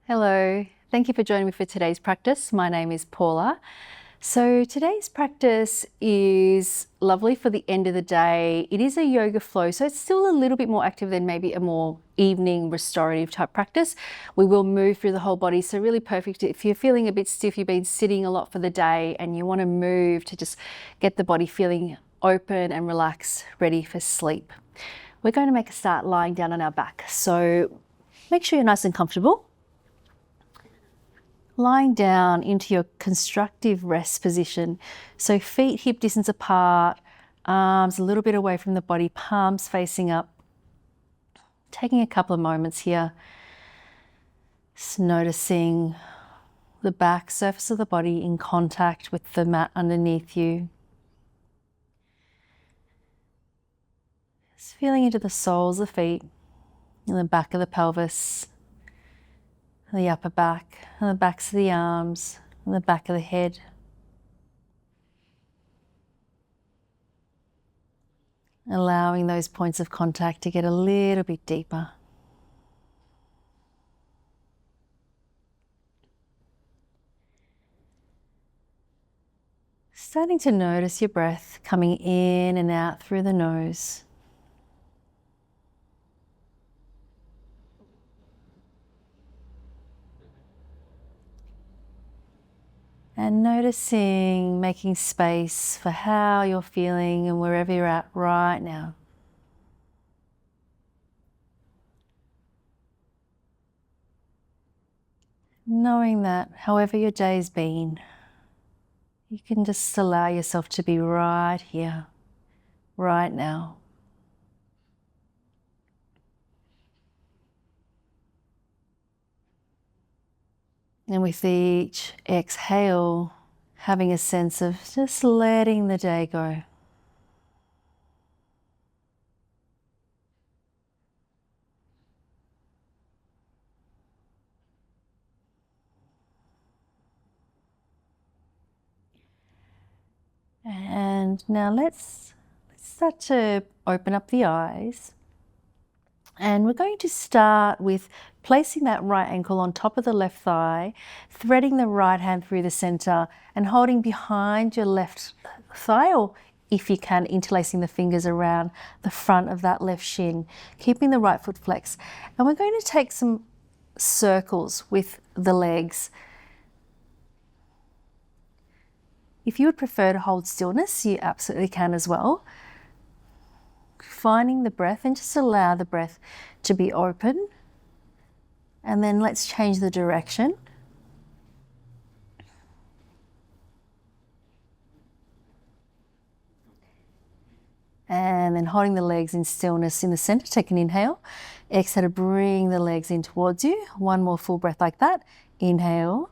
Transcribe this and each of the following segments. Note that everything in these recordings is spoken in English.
Hello, thank you for joining me for today's practice. My name is Paula. So today's practice is lovely for the end of the day. It is a yoga flow, so it's still a little bit more active than maybe a more evening restorative type practice. We will move through the whole body, so really perfect if you're feeling a bit stiff, you've been sitting a lot for the day and you want to move to just get the body feeling open and relaxed, ready for sleep. We're going to make a start lying down on our back. So make sure you're nice and comfortable. Lying down into your constructive rest position. So feet hip distance apart, arms a little bit away from the body, palms facing up. Taking a couple of moments here, just noticing the back surface of the body in contact with the mat underneath you. Just feeling into the soles of the feet, and the back of the pelvis, the upper back, and the backs of the arms, and the back of the head. Allowing those points of contact to get a little bit deeper. Starting to notice your breath coming in and out through the nose. And noticing, making space for how you're feeling and wherever you're at right now. Knowing that however your day's been, you can just allow yourself to be right here, right now. And with each exhale, having a sense of just letting the day go. And now let's start to open up the eyes. And we're going to start with placing that right ankle on top of the left thigh, threading the right hand through the center and holding behind your left thigh, or if you can, interlacing the fingers around the front of that left shin, keeping the right foot flexed. And we're going to take some circles with the legs. If you would prefer to hold stillness, you absolutely can as well. Finding the breath and just allow the breath to be open. And then let's change the direction. And then holding the legs in stillness in the center, take an inhale. Exhale to bring the legs in towards you. One more full breath like that. Inhale.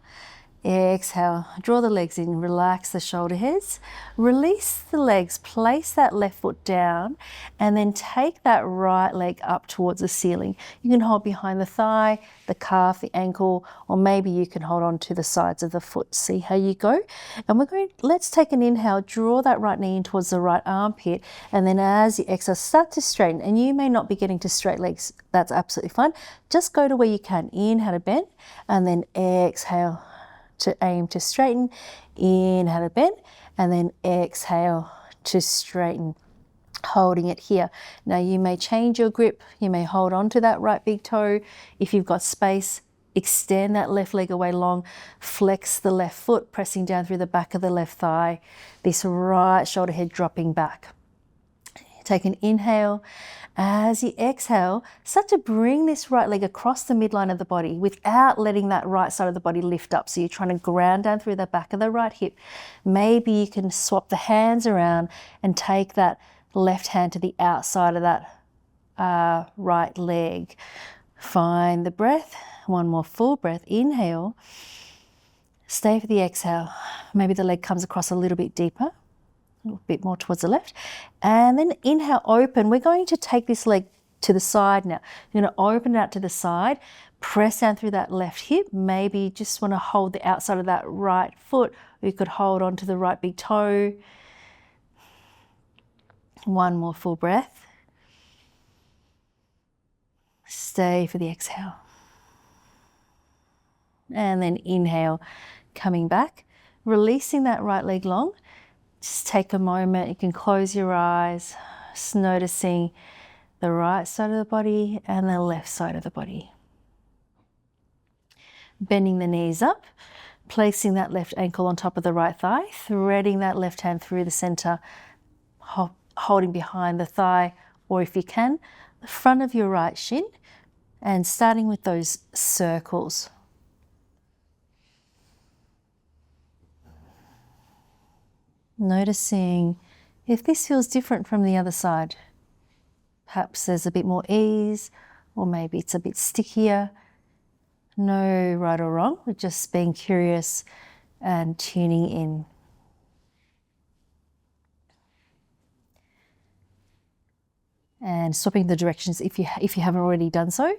Exhale, draw the legs in, relax the shoulder heads, release the legs, place that left foot down, and then take that right leg up towards the ceiling. You can hold behind the thigh, the calf, the ankle, or maybe you can hold on to the sides of the foot. See how you go? And let's take an inhale, draw that right knee in towards the right armpit, and then as you exhale, start to straighten. And you may not be getting to straight legs, that's absolutely fine. Just go to where you can. Inhale to bend, and then exhale to aim to straighten. Inhale to bend, and then exhale to straighten, holding it here. Now you may change your grip, you may hold on to that right big toe. If you've got space, extend that left leg away long, flex the left foot, pressing down through the back of the left thigh, this right shoulder head dropping back. Take an inhale. As you exhale, start to bring this right leg across the midline of the body without letting that right side of the body lift up. So you're trying to ground down through the back of the right hip. Maybe you can swap the hands around and take that left hand to the outside of that right leg. Find the breath. One more full breath. Inhale. Stay for the exhale. Maybe the leg comes across a little bit deeper. A little bit more towards the left. And then inhale, open. We're going to take this leg to the side now. You're going to open it out to the side, press down through that left hip. Maybe you just want to hold the outside of that right foot. Or you could hold on to the right big toe. One more full breath. Stay for the exhale. And then inhale, coming back, releasing that right leg long. Just take a moment, you can close your eyes, just noticing the right side of the body and the left side of the body. Bending the knees up, placing that left ankle on top of the right thigh, threading that left hand through the center, holding behind the thigh, or if you can, the front of your right shin, and starting with those circles. Noticing if this feels different from the other side. Perhaps there's a bit more ease, or maybe it's a bit stickier. No right or wrong, we're just being curious and tuning in. And swapping the directions if you haven't already done so.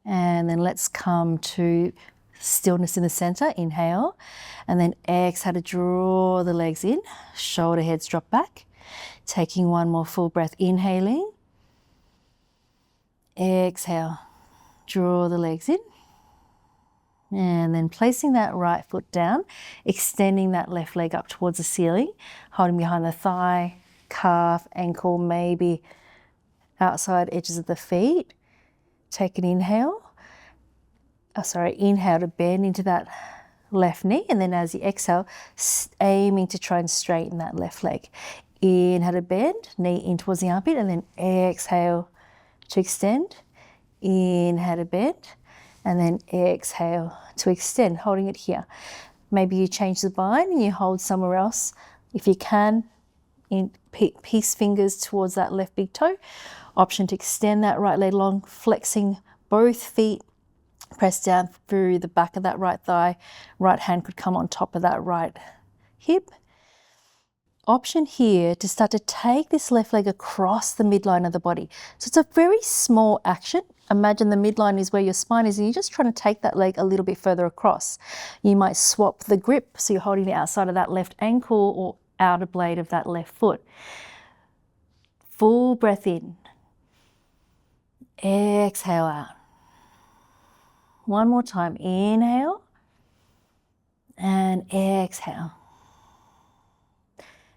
And then let's come to stillness in the center. Inhale, and then exhale to draw the legs in, shoulder heads drop back. Taking one more full breath, inhaling. Exhale, draw the legs in. And then placing that right foot down, extending that left leg up towards the ceiling, holding behind the thigh, calf, ankle, maybe outside edges of the feet. Take an inhale. Inhale to bend into that left knee, and then as you exhale, aiming to try and straighten that left leg. Inhale to bend, knee in towards the armpit, and then exhale to extend. Inhale to bend, and then exhale to extend, holding it here. Maybe you change the bind and you hold somewhere else. If you can, peace fingers towards that left big toe. Option to extend that right leg long, flexing both feet. Press down through the back of that right thigh. Right hand could come on top of that right hip. Option here to start to take this left leg across the midline of the body. So it's a very small action. Imagine the midline is where your spine is and you're just trying to take that leg a little bit further across. You might swap the grip, so you're holding the outside of that left ankle or outer blade of that left foot. Full breath in. Exhale out. One more time, inhale and exhale.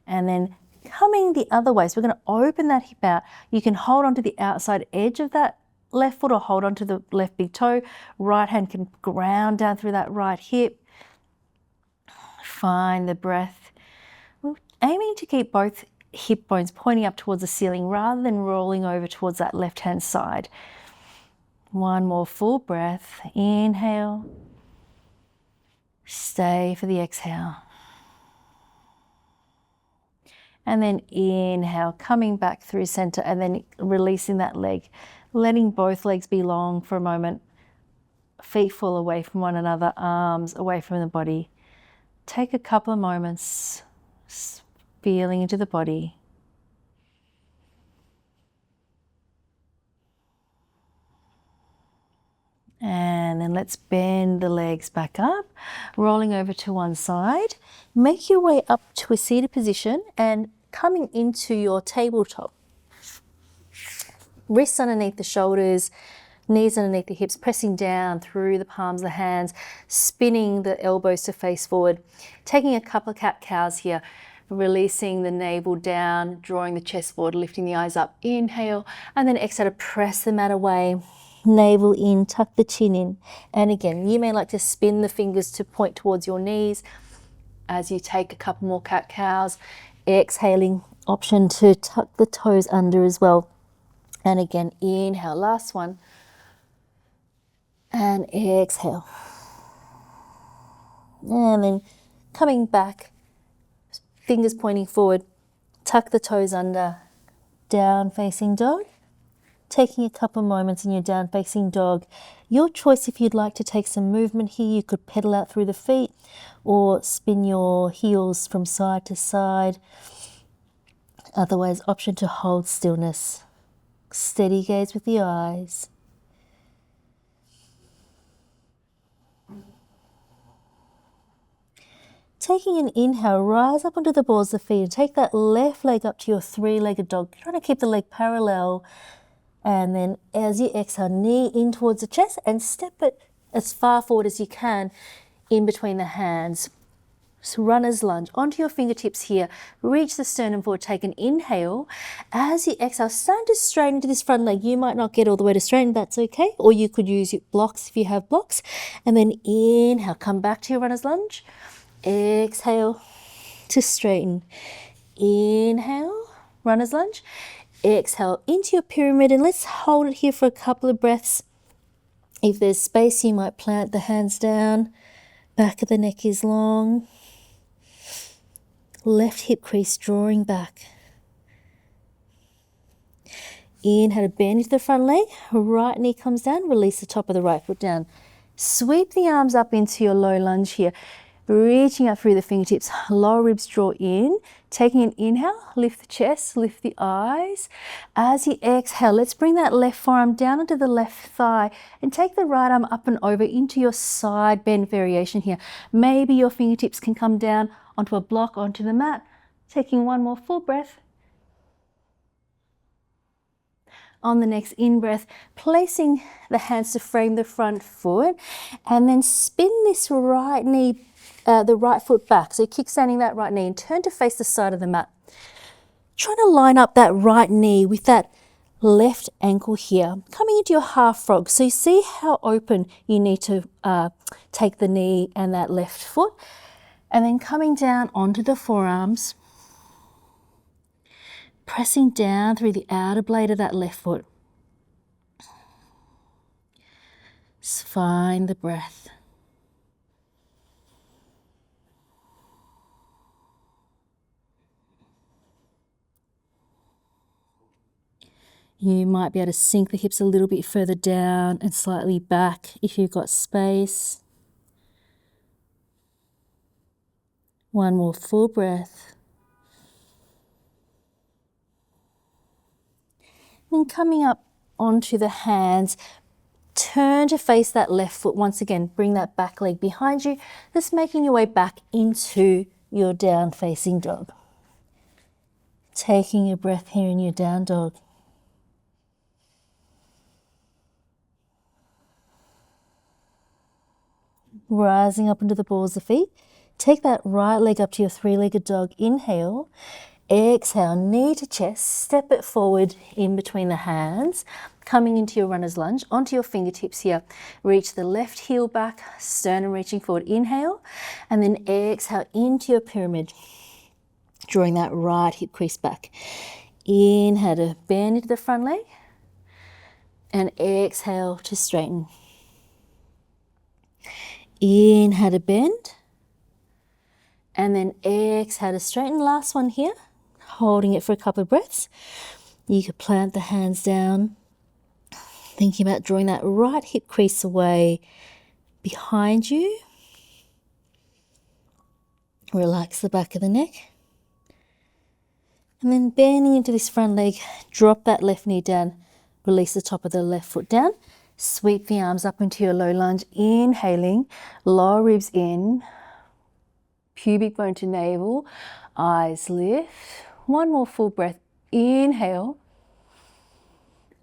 And then coming the other way, so we're going to open that hip out. You can hold onto the outside edge of that left foot or hold onto the left big toe. Right hand can ground down through that right hip. Find the breath. We're aiming to keep both hip bones pointing up towards the ceiling rather than rolling over towards that left hand side. One more full breath. Inhale. Stay for the exhale. And then inhale, coming back through center and then releasing that leg. Letting both legs be long for a moment. Feet fall away from one another, arms away from the body. Take a couple of moments, feeling into the body. And then let's bend the legs back up, rolling over to one side. Make your way up to a seated position and coming into your tabletop. Wrists underneath the shoulders, knees underneath the hips, pressing down through the palms of the hands, spinning the elbows to face forward. Taking a couple of cat-cows here, releasing the navel down, drawing the chest forward, lifting the eyes up. Inhale, and then exhale to press the mat away. Navel in, tuck the chin in. And again, you may like to spin the fingers to point towards your knees as you take a couple more cat-cows. Exhaling, option to tuck the toes under as well. And again, inhale, last one. And exhale. And then coming back, fingers pointing forward, tuck the toes under, down facing dog. Taking a couple moments in your down facing dog. Your choice if you'd like to take some movement here. You could pedal out through the feet or spin your heels from side to side. Otherwise, option to hold stillness. Steady gaze with the eyes. Taking an inhale, rise up onto the balls of the feet and take that left leg up to your three-legged dog. Trying to keep the leg parallel And then as you exhale, knee in towards the chest and step it as far forward as you can in between the hands. So runner's lunge onto your fingertips here. Reach the sternum forward, take an inhale. As you exhale, start to straighten into this front leg. You might not get all the way to straighten, that's okay. Or you could use blocks if you have blocks. And then inhale, come back to your runner's lunge. Exhale to straighten. Inhale, runner's lunge. Exhale into your pyramid, and let's hold it here for a couple of breaths. If there's space, you might plant the hands down. Back of the neck is long. Left hip crease drawing back. Inhale to bend into the front leg. Right knee comes down. Release the top of the right foot down. Sweep the arms up into your low lunge here. Reaching up through the fingertips. Lower ribs draw in. Taking an inhale. Lift the chest. Lift the eyes. As you exhale, let's bring that left forearm down onto the left thigh and take the right arm up and over into your side bend variation here. Maybe your fingertips can come down onto a block, onto the mat. Taking one more full breath. On the next in-breath, placing the hands to frame the front foot, and then spin this right knee, the right foot back. So kickstanding that right knee and turn to face the side of the mat. Trying to line up that right knee with that left ankle here, coming into your half frog. So you see how open you need to take the knee and that left foot. And then coming down onto the forearms, pressing down through the outer blade of that left foot. Just find the breath. You might be able to sink the hips a little bit further down and slightly back if you've got space. One more full breath. Then coming up onto the hands, turn to face that left foot. Once again, bring that back leg behind you. Just making your way back into your down facing dog. Taking your breath here in your down dog. Rising up into the balls of feet. Take that right leg up to your three-legged dog. Inhale. Exhale, knee to chest. Step it forward in between the hands. Coming into your runner's lunge, onto your fingertips here. Reach the left heel back, sternum reaching forward. Inhale. And then exhale into your pyramid. Drawing that right hip crease back. Inhale to bend into the front leg. And exhale to straighten. Inhale to bend. And then exhale to straighten. Last one here. Holding it for a couple of breaths. You could plant the hands down. Thinking about drawing that right hip crease away behind you. Relax the back of the neck. And then bending into this front leg, drop that left knee down. Release the top of the left foot down. Sweep the arms up into your low lunge. Inhaling, lower ribs in. Pubic bone to navel, eyes lift. One more full breath. Inhale.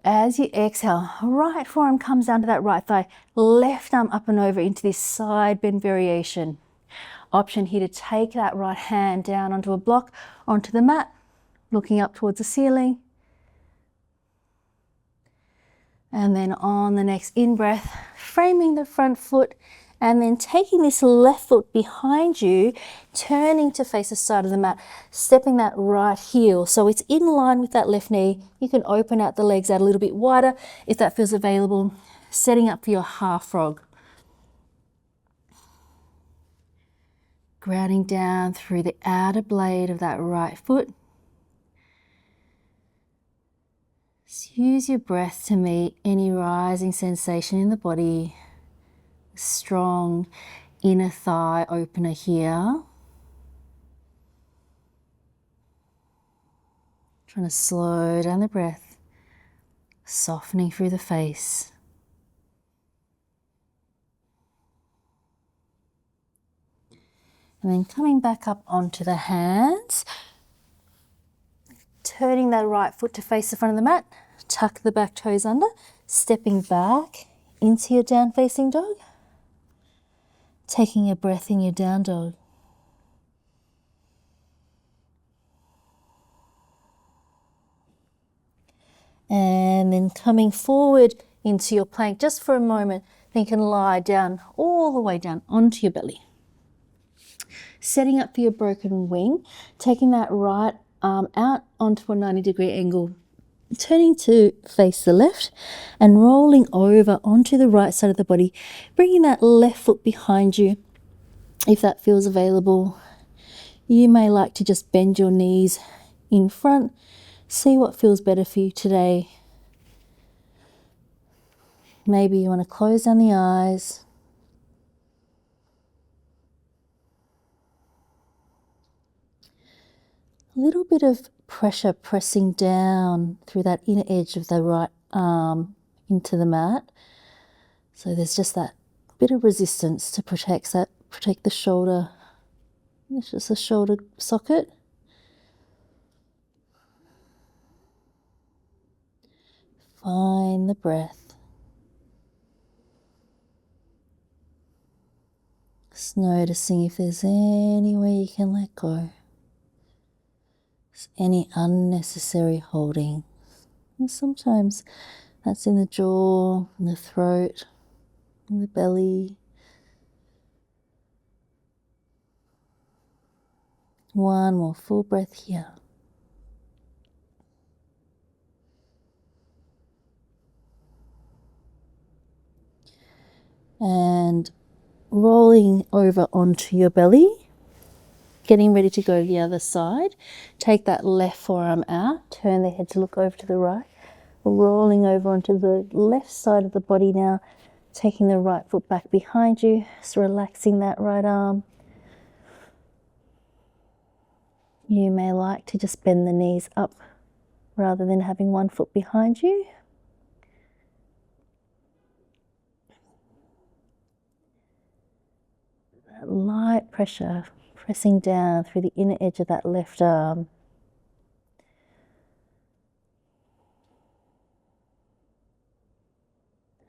As you exhale, right forearm comes down to that right thigh, left arm up and over into this side bend variation. Option here to take that right hand down onto a block, onto the mat, looking up towards the ceiling. And then on the next in-breath, framing the front foot, and then taking this left foot behind you, turning to face the side of the mat, stepping that right heel. So it's in line with that left knee. You can open out the legs out a little bit wider if that feels available. Setting up for your half frog. Grounding down through the outer blade of that right foot. Just use your breath to meet any rising sensation in the body. Strong inner thigh opener here. Trying to slow down the breath, softening through the face. And then coming back up onto the hands, turning that right foot to face the front of the mat, tuck the back toes under, stepping back into your down facing dog, taking a breath in your down dog. And then coming forward into your plank just for a moment, then you can lie down all the way down onto your belly. Setting up for your broken wing, taking that right arm out onto a 90-degree angle, turning to face the left and rolling over onto the right side of the body, bringing that left foot behind you if that feels available. You may like to just bend your knees in front, see what feels better for you today. Maybe you want to close down the eyes. A little bit of pressure pressing down through that inner edge of the right arm into the mat. So there's just that bit of resistance to protect the shoulder. It's just a shoulder socket. Find the breath. Just noticing if there's any way you can let go. Any unnecessary holding. And sometimes that's in the jaw, in the throat, in the belly. One more full breath here. And rolling over onto your belly, getting ready to go to the other side. Take that left forearm out, turn the head to look over to the right, rolling over onto the left side of the body now, taking the right foot back behind you, just relaxing that right arm. You may like to just bend the knees up rather than having one foot behind you. That light pressure pressing down through the inner edge of that left arm.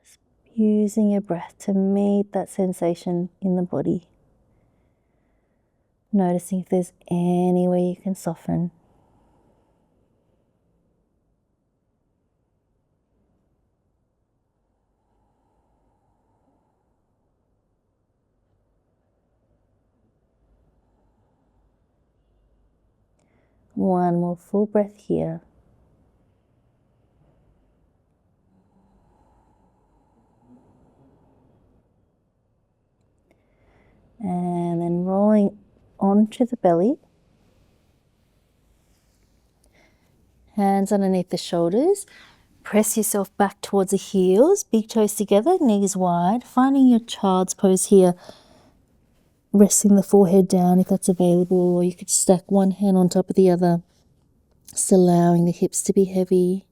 Just using your breath to meet that sensation in the body. Noticing if there's any way you can soften. One more full breath here. And then rolling onto the belly. Hands underneath the shoulders. Press yourself back towards the heels, big toes together, knees wide. Finding your child's pose here. Resting the forehead down if that's available, or you could stack one hand on top of the other. Just allowing the hips to be heavy.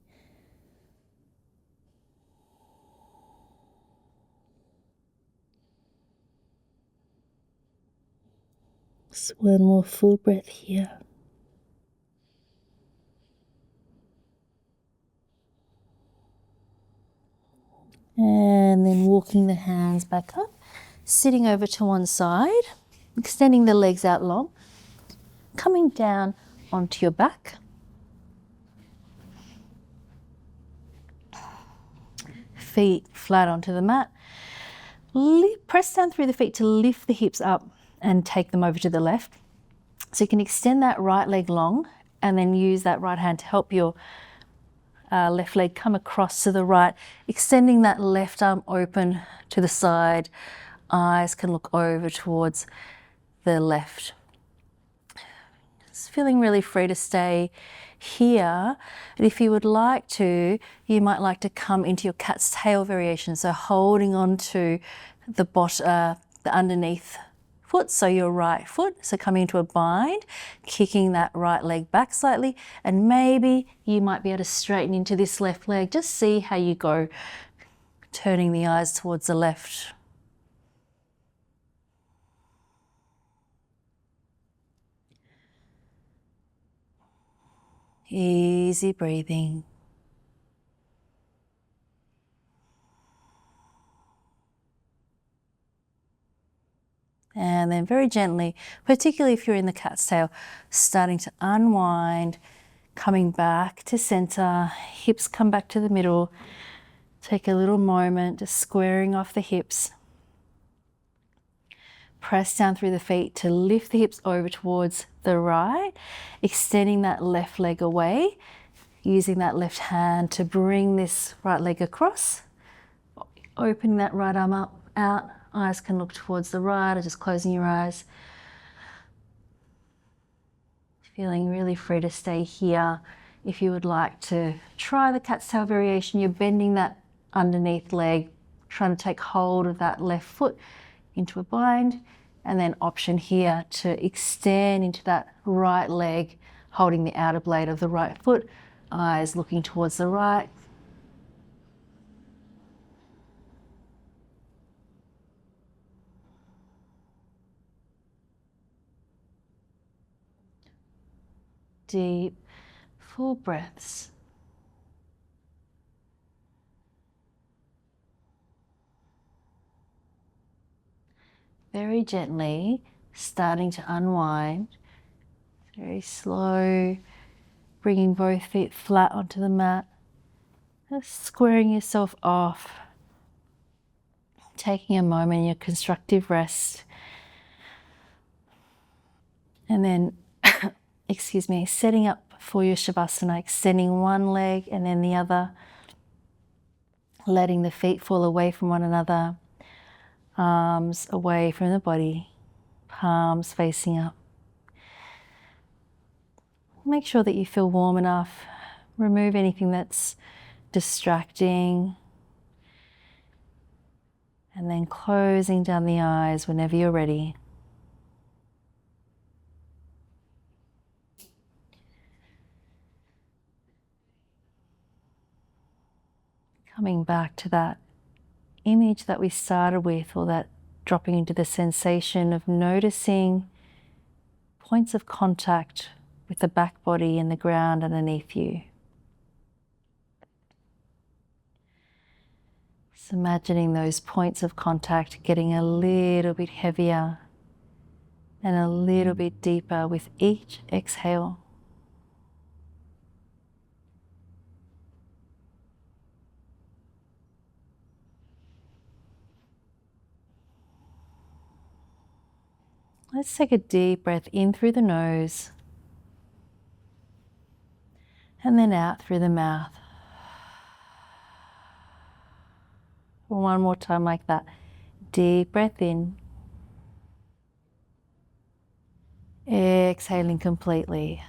Just one more full breath here. And then walking the hands back up, sitting over to one side, extending the legs out long, coming down onto your back. Feet flat onto the mat. Press down through the feet to lift the hips up and take them over to the left. So you can extend that right leg long and then use that right hand to help your left leg come across to the right, extending that left arm open to the side. Eyes can look over towards the left. Just feeling really free to stay here. And if you would like to, you might like to come into your cat's tail variation. So holding on to the underneath foot, so your right foot. So coming into a bind, kicking that right leg back slightly, and maybe you might be able to straighten into this left leg. Just see how you go, turning the eyes towards the left. Easy breathing. And then very gently, particularly if you're in the cat's tail, starting to unwind, coming back to center, hips come back to the middle. Take a little moment, just squaring off the hips. Press down through the feet to lift the hips over towards the right, extending that left leg away, using that left hand to bring this right leg across, opening that right arm up, out. Eyes can look towards the right or just closing your eyes. Feeling really free to stay here. If you would like to try the cat's tail variation, you're bending that underneath leg, trying to take hold of that left foot into a bind, and then option here to extend into that right leg, holding the outer blade of the right foot, eyes looking towards the right. Deep, full breaths. Very gently, starting to unwind. Very slow, bringing both feet flat onto the mat. Just squaring yourself off. Taking a moment in your constructive rest. And then, excuse me, setting up for your Shavasana, extending one leg and then the other. Letting the feet fall away from one another. Arms away from the body. Palms facing up. Make sure that you feel warm enough. Remove anything that's distracting. And then closing down the eyes whenever you're ready. Coming back to that image that we started with, or that dropping into the sensation of noticing points of contact with the back body and the ground underneath you. So imagining those points of contact getting a little bit heavier and a little bit deeper with each exhale. Let's take a deep breath in through the nose and then out through the mouth. One more time like that. Deep breath in. Exhaling completely.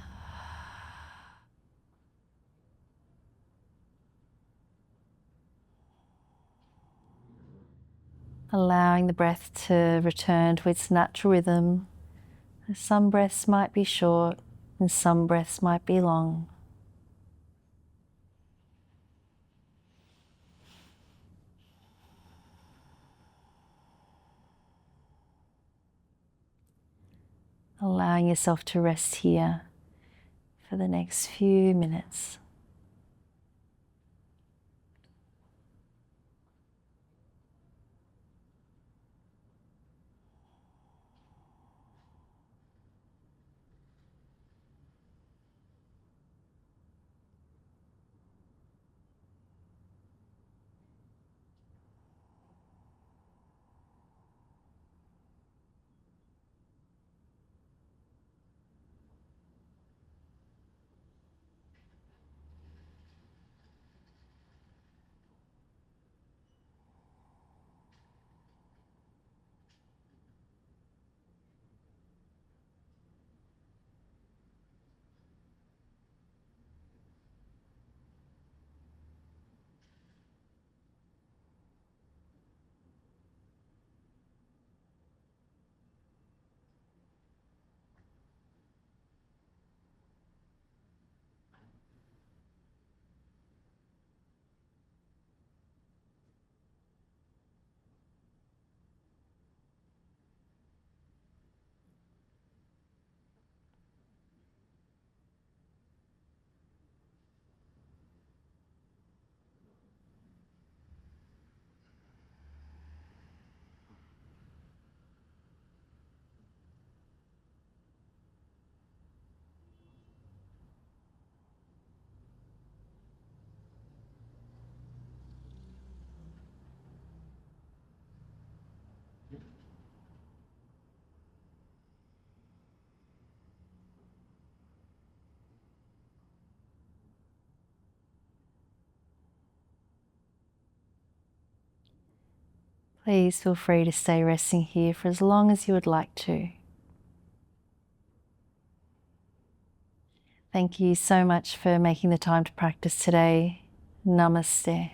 Allowing the breath to return to its natural rhythm. Some breaths might be short and some breaths might be long. Allowing yourself to rest here for the next few minutes. Please feel free to stay resting here for as long as you would like to. Thank you so much for making the time to practice today. Namaste.